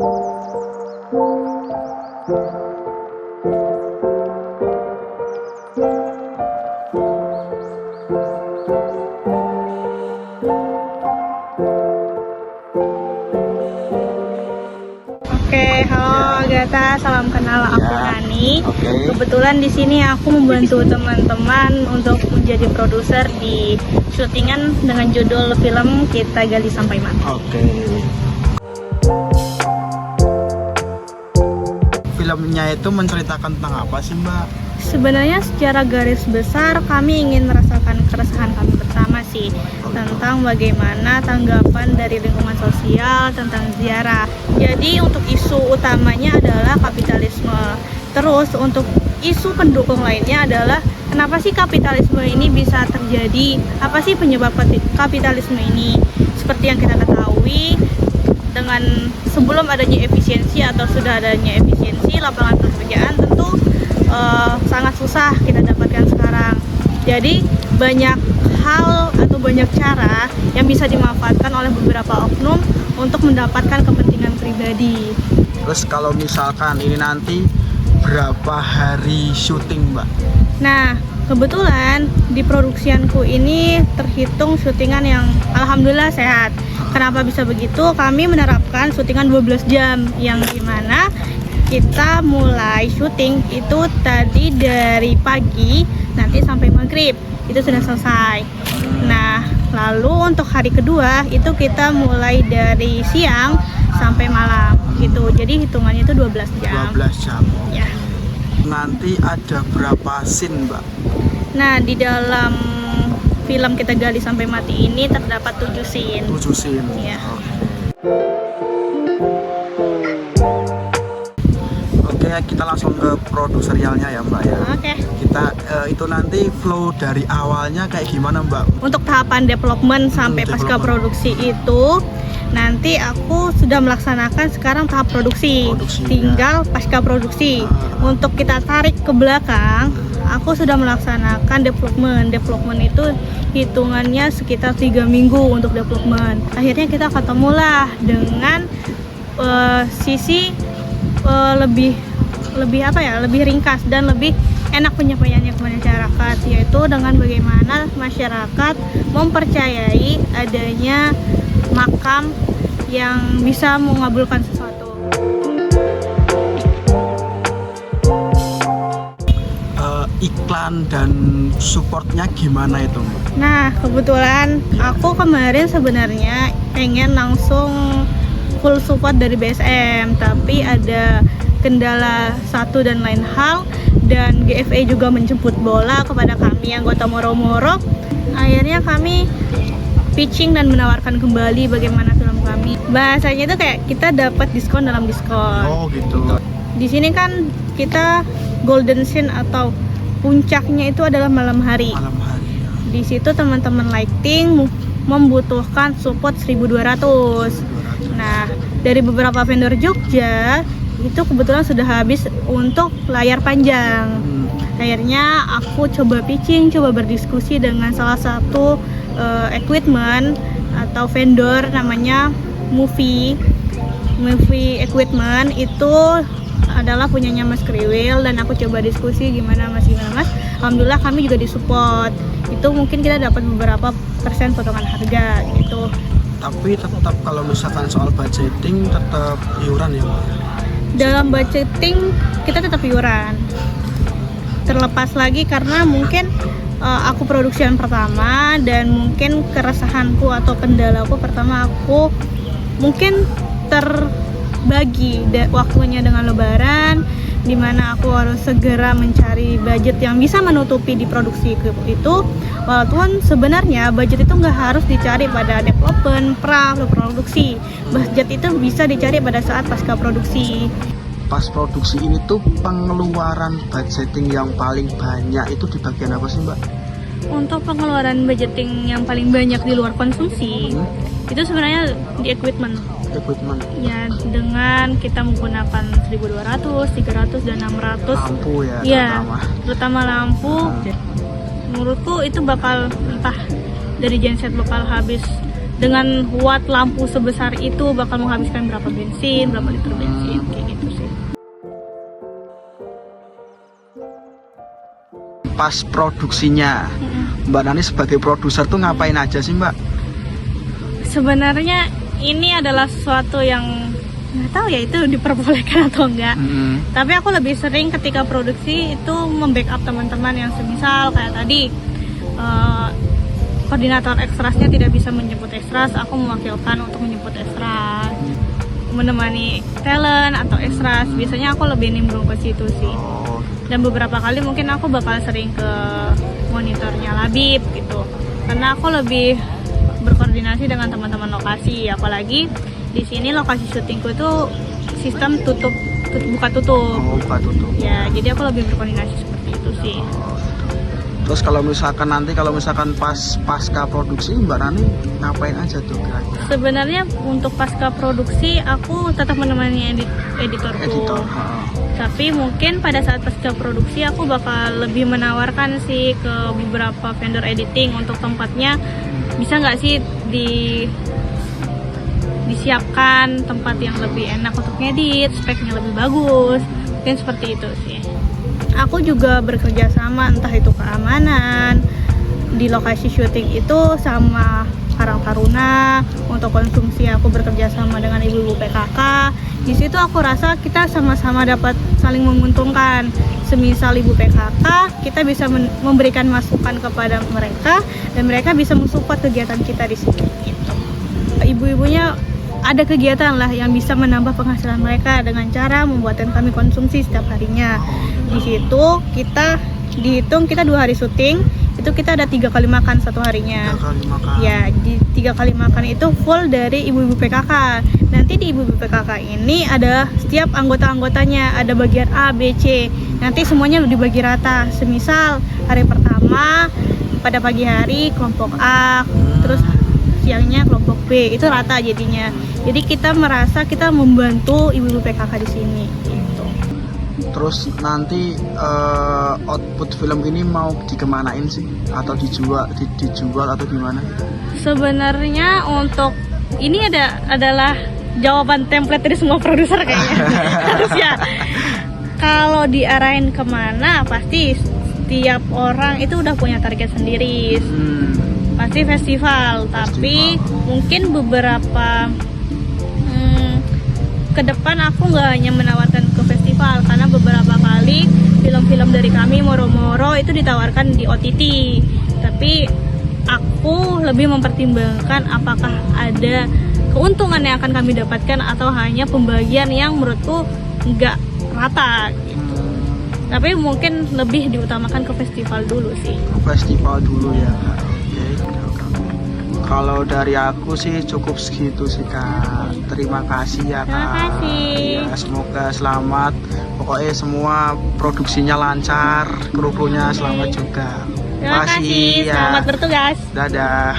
Oke, halo Agatha, salam kenal. Aku Nani. Kebetulan di sini aku membantu teman-teman untuk menjadi produser di syutingan dengan judul film Kita Gali Sampai Mati. Filmnya itu menceritakan tentang apa sih, Mbak? Sebenarnya secara garis besar kami ingin merasakan keresahan kami bersama sih tentang bagaimana tanggapan dari lingkungan sosial tentang ziarah. Jadi untuk isu utamanya adalah kapitalisme. Terus untuk isu pendukung lainnya adalah kenapa sih kapitalisme ini bisa terjadi? Apa sih penyebab kapitalisme ini? Seperti yang kita ketahui, dengan sebelum adanya efisiensi atau sudah adanya efisiensi, lapangan pekerjaan tentu sangat susah kita dapatkan sekarang. Jadi banyak hal atau banyak cara yang bisa dimanfaatkan oleh beberapa oknum untuk mendapatkan kepentingan pribadi. Terus kalau misalkan ini nanti berapa hari syuting, Mbak? Nah, kebetulan di produksianku ini terhitung syutingan yang alhamdulillah sehat. Kenapa bisa begitu? Kami menerapkan syutingan 12 jam yang dimana kita mulai syuting itu tadi dari pagi nanti sampai maghrib itu sudah selesai. Nah, lalu untuk hari kedua itu kita mulai dari siang sampai malam gitu. Jadi hitungannya itu 12 jam. 12 jam. Ya. Nanti ada berapa scene, Mbak? Nah, di dalam film Kita Gali Sampai Mati ini terdapat 7 scene. 7 scene. Iya. Oke, kita langsung ke produserialnya ya, Mbak ya. Oke. Kita itu nanti flow dari awalnya kayak gimana, Mbak? Untuk tahapan development sampai pasca produksi itu nanti aku sudah melaksanakan sekarang tahap produksi. Tinggal pasca produksi. Untuk kita tarik ke belakang, aku sudah melaksanakan development. Development itu hitungannya sekitar 3 minggu untuk development. Akhirnya kita ketemulah dengan sisi lebih apa ya, lebih ringkas dan lebih enak penyampaiannya ke masyarakat, yaitu dengan bagaimana masyarakat mempercayai adanya makam yang bisa mengabulkan sesuatu. Iklan dan supportnya gimana itu, Mbak? Nah, kebetulan aku kemarin sebenarnya pengen langsung full support dari BSM, tapi ada kendala satu dan lain hal, dan GFA juga menjemput bola kepada kami anggota Moro-Moro. Akhirnya kami pitching dan menawarkan kembali bagaimana film kami. Bahasanya itu kayak kita dapat diskon dalam diskon. Oh gitu. Di sini kan kita golden scene atau puncaknya itu adalah malam hari. Malam hari. Ya. Di situ teman-teman lighting membutuhkan support 1.200. Nah, dari beberapa vendor Jogja itu kebetulan sudah habis untuk layar panjang. Akhirnya aku coba pitching, coba berdiskusi dengan salah satu equipment atau vendor namanya Movie Equipment. Itu adalah punyanya Mas Kriwil, dan aku coba diskusi gimana Mas. Alhamdulillah kami juga disupport. Itu mungkin kita dapat beberapa persen potongan harga gitu. Tapi tetap kalau misalkan soal budgeting tetap iuran ya, Mbak? Dalam budgeting kita tetap iuran. Terlepas lagi karena mungkin aku produksian pertama, dan mungkin keresahanku atau kendalaku pertama, aku mungkin terbagi waktunya dengan Lebaran, dimana aku harus segera mencari budget yang bisa menutupi di produksi itu. Walaupun sebenarnya budget itu nggak harus dicari pada development, produksi. Budget itu bisa dicari pada saat pasca produksi. Pas produksi ini tuh pengeluaran budgeting yang paling banyak itu di bagian apa sih, Mbak? Untuk pengeluaran budgeting yang paling banyak di luar konsumsi, itu sebenarnya di equipment. Ya, dengan kita menggunakan 1.200, 300, dan 600. Lampu ya, terutama lampu. Menurutku itu bakal entah dari genset bakal habis dengan watt lampu sebesar itu bakal menghabiskan berapa bensin, berapa liter bensin, kayak gitu sih. Pas produksinya, Mbak Nani sebagai produser tuh ngapain aja sih Mbak? Sebenarnya ini adalah sesuatu yang nggak tahu ya itu diperbolehkan atau enggak. Tapi aku lebih sering ketika produksi itu membackup teman-teman yang semisal kayak tadi koordinator ekstrasnya tidak bisa menjemput ekstras, aku mewakilkan untuk menjemput ekstras, menemani talent atau ekstras. Biasanya aku lebih nimbrung ke situ sih. Dan beberapa kali mungkin aku bakal sering ke monitornya Labib gitu, karena aku lebih berkoordinasi dengan teman-teman lokasi. Apalagi di sini lokasi syutingku itu sistem buka tutup. Buka tutup. Ya, jadi aku lebih berkoordinasi seperti itu sih. Terus kalau misalkan pasca produksi Mbak Nani ngapain aja tuh kira-kira? Sebenarnya untuk pasca produksi aku tetap menemani editorku. Tapi mungkin pada saat pasca produksi aku bakal lebih menawarkan sih ke beberapa vendor editing untuk tempatnya, bisa nggak sih disiapkan tempat yang lebih enak untuk ngedit, speknya lebih bagus, mungkin seperti itu sih. Aku juga bekerja sama, entah itu keamanan di lokasi syuting itu sama Karang Taruna. Untuk konsumsi aku bekerja sama dengan ibu-ibu PKK. Di situ aku rasa kita sama-sama dapat saling menguntungkan. Semisal ibu PKK, kita bisa memberikan masukan kepada mereka dan mereka bisa mensupport kegiatan kita di sini. Gitu. Ibu-ibunya ada kegiatan lah yang bisa menambah penghasilan mereka dengan cara membuatkan kami konsumsi setiap harinya. Di situ kita dihitung kita 2 hari syuting, itu kita ada 3 kali makan satu harinya. 3 kali makan. Ya, di 3 kali makan itu full dari ibu-ibu PKK. Nanti di ibu-ibu PKK ini ada setiap anggota-anggotanya, ada bagian A, B, C. Nanti semuanya dibagi rata. Semisal hari pertama pada pagi hari kelompok A, terus siangnya kelompok B, itu rata jadinya. Jadi kita merasa kita membantu ibu-ibu PKK di sini. Gitu. Terus nanti output film ini mau dikemanain sih? Atau dijual atau gimana? Sebenarnya untuk ini adalah jawaban template dari semua produser kayaknya. Harus ya. Kalau diarahin kemana, pasti setiap orang itu udah punya target sendiri. Pasti festival. Tapi mungkin beberapa ke depan aku nggak hanya menawarkan ke festival, karena beberapa kali film-film dari kami Moro-Moro itu ditawarkan di OTT. Tapi aku lebih mempertimbangkan apakah ada keuntungan yang akan kami dapatkan atau hanya pembagian yang menurutku nggak rata gitu. Tapi mungkin lebih diutamakan ke festival dulu sih. Festival dulu ya. Kalau dari aku sih cukup segitu sih Kak. Terima kasih ya Kak. Terima kasih. Ya, semoga selamat. Pokoknya semua produksinya lancar, kru-krunya selamat juga. Terima kasih. Ya. Selamat bertugas. Dadah.